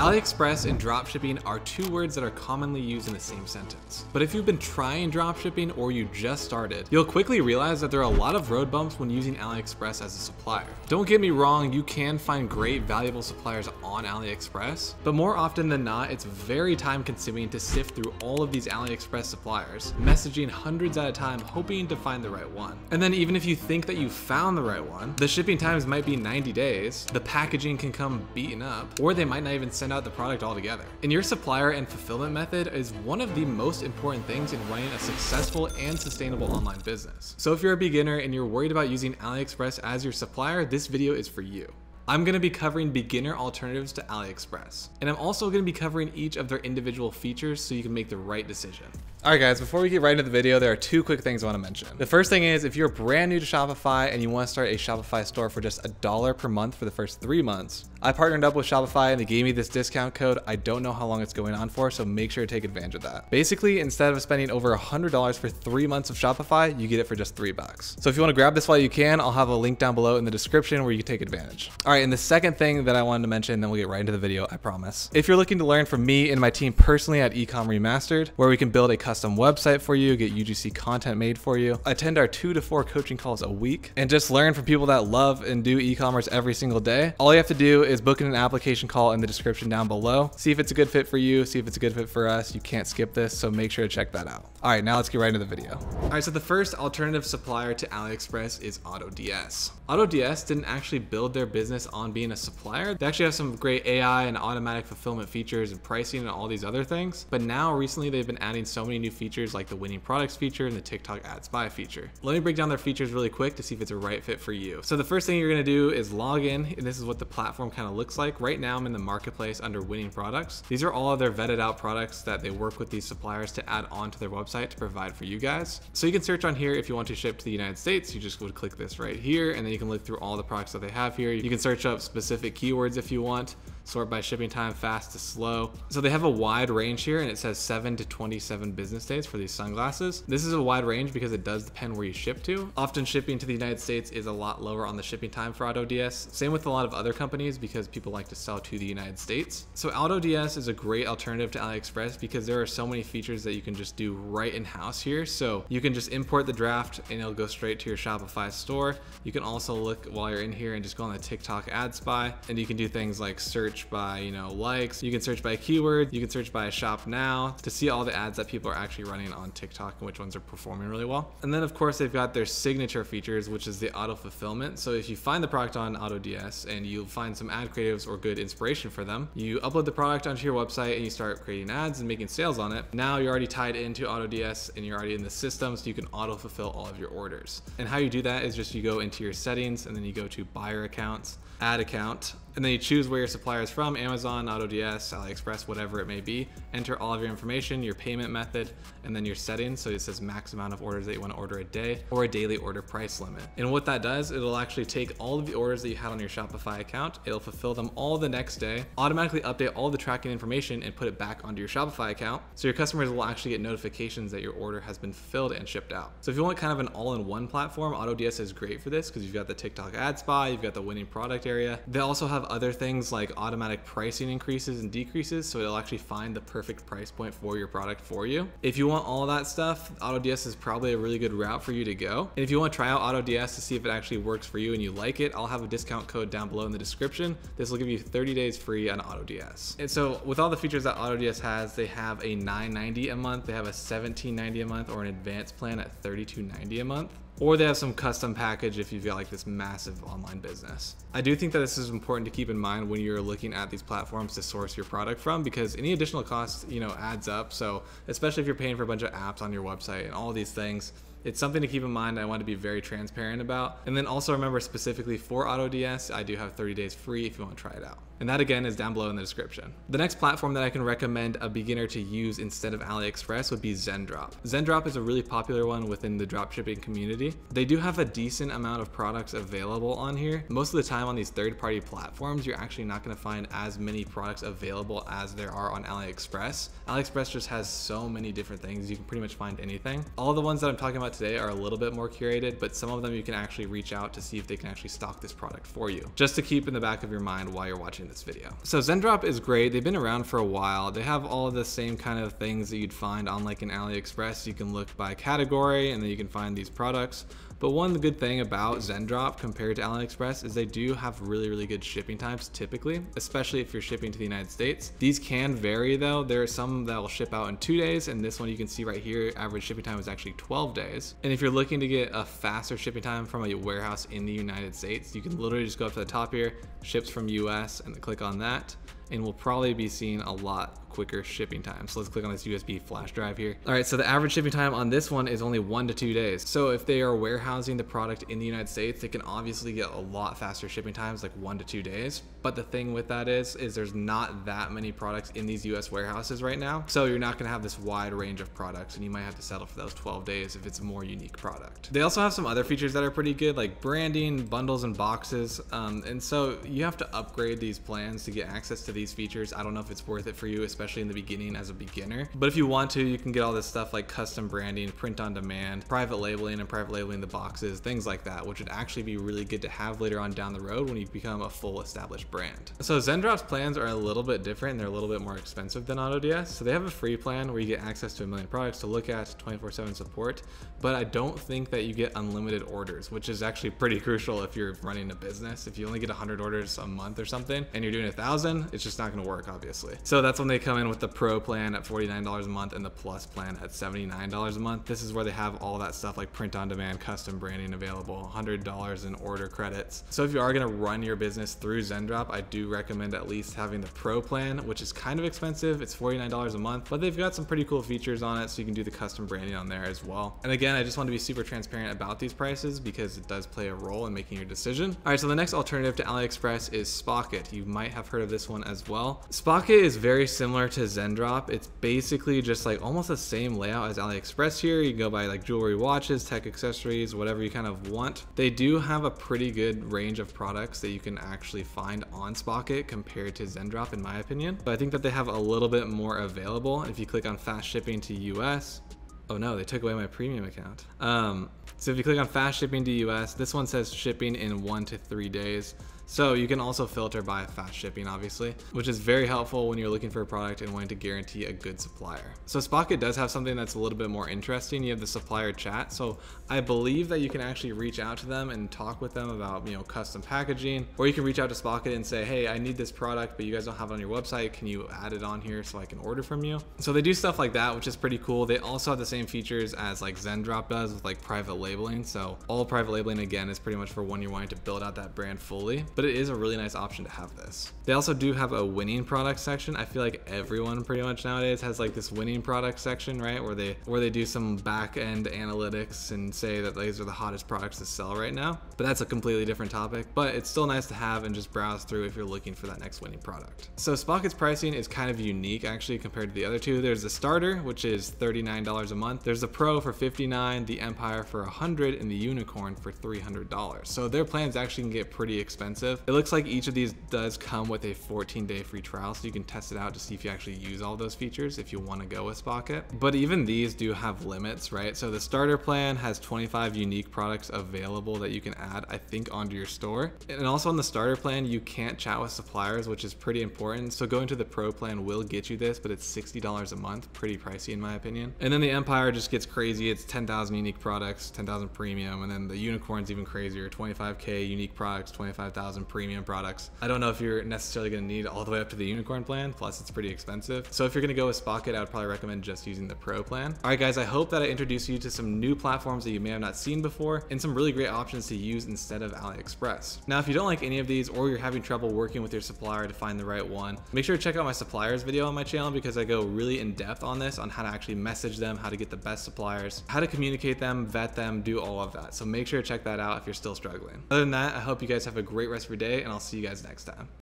Aliexpress and dropshipping are two words that are commonly used in the same sentence. But if you've been trying dropshipping or you just started, you'll quickly realize that there are a lot of road bumps when using Aliexpress as a supplier. Don't get me wrong, you can find great valuable suppliers on Aliexpress, but more often than not, it's very time consuming to sift through all of these Aliexpress suppliers, messaging hundreds at a time hoping to find the right one. And then even if you think that you found the right one, the shipping times might be 90 days, the packaging can come beaten up, or they might not even send out the product altogether. And your supplier and fulfillment method is one of the most important things in running a successful and sustainable online business. So if you're a beginner and you're worried about using Aliexpress as your supplier, this video is for you. I'm going to be covering beginner alternatives to Aliexpress, and I'm also going to be covering each of their individual features so you can make the right decision. All right guys, before we get right into the video, there are two quick things I want to mention. The first thing is if you're brand new to Shopify and you want to start a Shopify store for just $1 per month for the first 3 months, I partnered up with Shopify and they gave me this discount code. I don't know how long it's going on for, so make sure to take advantage of that. Basically, instead of spending over $100 for 3 months of Shopify, you get it for just $3. So if you want to grab this while you can, I'll have a link down below in the description where you can take advantage. All right, and the second thing that I wanted to mention, then we'll get right into the video, I promise. If you're looking to learn from me and my team personally at Ecom Remastered, where we can build a custom website for you, get UGC content made for you, attend our 2 to 4 coaching calls a week, and just learn from people that love and do e-commerce every single day, all you have to do is book in an application call in the description down below. See if it's a good fit for you, see if it's a good fit for us. You can't skip this, so make sure to check that out. All right, now let's get right into the video. All right, so the first alternative supplier to Aliexpress is AutoDS. AutoDS didn't actually build their business on being a supplier. They actually have some great AI and automatic fulfillment features and pricing and all these other things. But now recently they've been adding so many new features like the winning products feature and the TikTok ad spy feature. Let me break down their features really quick to see if it's a right fit for you. So the first thing you're gonna do is log in, and this is what the platform kind of looks like. Right now I'm in the marketplace under winning products. These are all of their vetted out products that they work with these suppliers to add onto their website to provide for you guys. So you can search on here if you want to ship to the United States. You just would click this right here, and then you can look through all the products that they have here. You can search up specific keywords if you want. Sort by shipping time, fast to slow. So they have a wide range here, and it says 7 to 27 business days for these sunglasses. This is a wide range because it does depend where you ship to. Often shipping to the United States is a lot lower on the shipping time for AutoDS. Same with a lot of other companies because people like to sell to the United States. So AutoDS is a great alternative to Aliexpress because there are so many features that you can just do right in-house here. So you can just import the draft and it'll go straight to your Shopify store. You can also look while you're in here and just go on the TikTok ad spy, and you can do things like search by, likes. You can search by keyword. You can search by shop now to see all the ads that people are actually running on TikTok and which ones are performing really well. And then of course they've got their signature features, which is the auto fulfillment. So if you find the product on AutoDS and you find some ad creatives or good inspiration for them, you upload the product onto your website and you start creating ads and making sales on it. Now you're already tied into AutoDS and you're already in the system, so you can auto fulfill all of your orders. And how you do that is just you go into your settings and then you go to buyer accounts, ad account, and then you choose where your supplier is from, Amazon, AutoDS, Aliexpress, whatever it may be. Enter all of your information, your payment method, and then your settings. So it says max amount of orders that you want to order a day or a daily order price limit. And what that does, it'll actually take all of the orders that you had on your Shopify account, it'll fulfill them all the next day, automatically update all the tracking information and put it back onto your Shopify account. So your customers will actually get notifications that your order has been fulfilled and shipped out. So if you want kind of an all-in-one platform, AutoDS is great for this because you've got the TikTok ad spy, you've got the winning product area. They also have other things like automatic pricing increases and decreases, so it'll actually find the perfect price point for your product for you. If you want all that stuff, AutoDS is probably a really good route for you to go. And if you want to try out AutoDS to see if it actually works for you and you like it, I'll have a discount code down below in the description. This will give you 30 days free on AutoDS. And so with all the features that AutoDS has, they have a $9.90 a month, they have a $17.90 a month, or an advanced plan at $32.90 a month. Or they have some custom package if you've got like this massive online business. I do think that this is important to keep in mind when you're looking at these platforms to source your product from, because any additional cost, adds up. So especially if you're paying for a bunch of apps on your website and all these things, it's something to keep in mind. I want to be very transparent about. And then also remember, specifically for AutoDS, I do have 30 days free if you want to try it out. And that again is down below in the description. The next platform that I can recommend a beginner to use instead of Aliexpress would be Zendrop. Zendrop is a really popular one within the dropshipping community. They do have a decent amount of products available on here. Most of the time on these third-party platforms, you're actually not going to find as many products available as there are on Aliexpress. Aliexpress just has so many different things. You can pretty much find anything. All the ones that I'm talking about about today are a little bit more curated, but some of them you can actually reach out to see if they can actually stock this product for you, just to keep in the back of your mind while you're watching this video. So Zendrop is great. They've been around for a while. They have all of the same kind of things that you'd find on like an Aliexpress. You can look by category and then you can find these products. But one good thing about Zendrop compared to Aliexpress is they do have really good shipping times typically, especially if you're shipping to the United States. These can vary though. There are some that will ship out in 2 days, and this one you can see right here, average shipping time is actually 12 days. And if you're looking to get a faster shipping time from a warehouse in the United States, you can literally just go up to the top here, ships from US, and click on that, and we'll probably be seeing a lot quicker shipping time. So let's click on this USB flash drive here. All right, so the average shipping time on this one is only 1 to 2 days. So if they are warehousing the product in the United States, they can obviously get a lot faster shipping times, like 1 to 2 days. But the thing with that is there's not that many products in these US warehouses right now. So you're not gonna have this wide range of products, and you might have to settle for those 12 days if it's a more unique product. They also have some other features that are pretty good, like branding, bundles, and boxes. And so you have to upgrade these plans to get access to these features. I don't know if it's worth it for you, especially in the beginning as a beginner. But if you want to, you can get all this stuff like custom branding, print on demand, private labeling the boxes, things like that, which would actually be really good to have later on down the road when you become a full established brand. So Zendrop's plans are a little bit different, and they're a little bit more expensive than AutoDS. So they have a free plan where you get access to 1 million products to look at, 24/7 support, but I don't think that you get unlimited orders, which is actually pretty crucial if you're running a business. If you only get 100 orders a month or something and you're doing 1,000, it's just not going to work, obviously. So that's when they come in with the Pro plan at $49 a month and the Plus plan at $79 a month. This is where they have all that stuff like print on demand, custom branding available, $100 in order credits. So if you are going to run your business through Zendrop, I do recommend at least having the Pro plan, which is kind of expensive. It's $49 a month, but they've got some pretty cool features on it, so you can do the custom branding on there as well. And again, I just want to be super transparent about these prices because it does play a role in making your decision. All right, so the next alternative to Aliexpress is Spocket. You might have heard of this one as well. Spocket is very similar to Zendrop. It's basically just like almost the same layout as Aliexpress here. You can go by like jewelry, watches, tech accessories, whatever you kind of want. They do have a pretty good range of products that you can actually find on Spocket compared to Zendrop in my opinion. But I think that they have a little bit more available. If you click on fast shipping to US, oh no, they took away my premium account. So if you click on fast shipping to US, this one says shipping in 1 to 3 days. So you can also filter by fast shipping, obviously, which is very helpful when you're looking for a product and wanting to guarantee a good supplier. So Spocket does have something that's a little bit more interesting. You have the supplier chat. So I believe that you can actually reach out to them and talk with them about, custom packaging, or you can reach out to Spocket and say, hey, I need this product, but you guys don't have it on your website. Can you add it on here so I can order from you? So they do stuff like that, which is pretty cool. They also have the same features as like Zendrop does with like private labeling. So all private labeling again is pretty much for when you're wanting to build out that brand fully. But it is a really nice option to have this. They also do have a winning product section. I feel like everyone pretty much nowadays has like this winning product section, right? Where they do some back end analytics and say that these are the hottest products to sell right now. But that's a completely different topic, but it's still nice to have and just browse through if you're looking for that next winning product. So Spocket's pricing is kind of unique actually compared to the other two. There's the starter, which is $39 a month. There's the Pro for $59, the Empire for $100, and the Unicorn for $300. So their plans actually can get pretty expensive. It looks like each of these does come with a 14-day free trial, so you can test it out to see if you actually use all those features if you want to go with Spocket. But even these do have limits, right? So the starter plan has 25 unique products available that you can add, I think, onto your store. And also on the starter plan, you can't chat with suppliers, which is pretty important. So going to the Pro plan will get you this, but it's $60 a month, pretty pricey in my opinion. And then the Empire just gets crazy. It's 10,000 unique products, 10,000 premium, and then the Unicorn's even crazier, 25K unique products, 25,000 premium products. I don't know if you're necessarily going to need all the way up to the Unicorn plan, plus it's pretty expensive. So if you're going to go with Spocket, I would probably recommend just using the Pro plan. All right guys, I hope that I introduced you to some new platforms that you may have not seen before and some really great options to use instead of Aliexpress. Now if you don't like any of these, or you're having trouble working with your supplier to find the right one, make sure to check out my suppliers video on my channel, because I go really in depth on this, on how to actually message them, how to get the best suppliers, how to communicate them, vet them, do all of that. So make sure to check that out if you're still struggling. Other than that, I hope you guys have a great rest of your day, and I'll see you guys next time.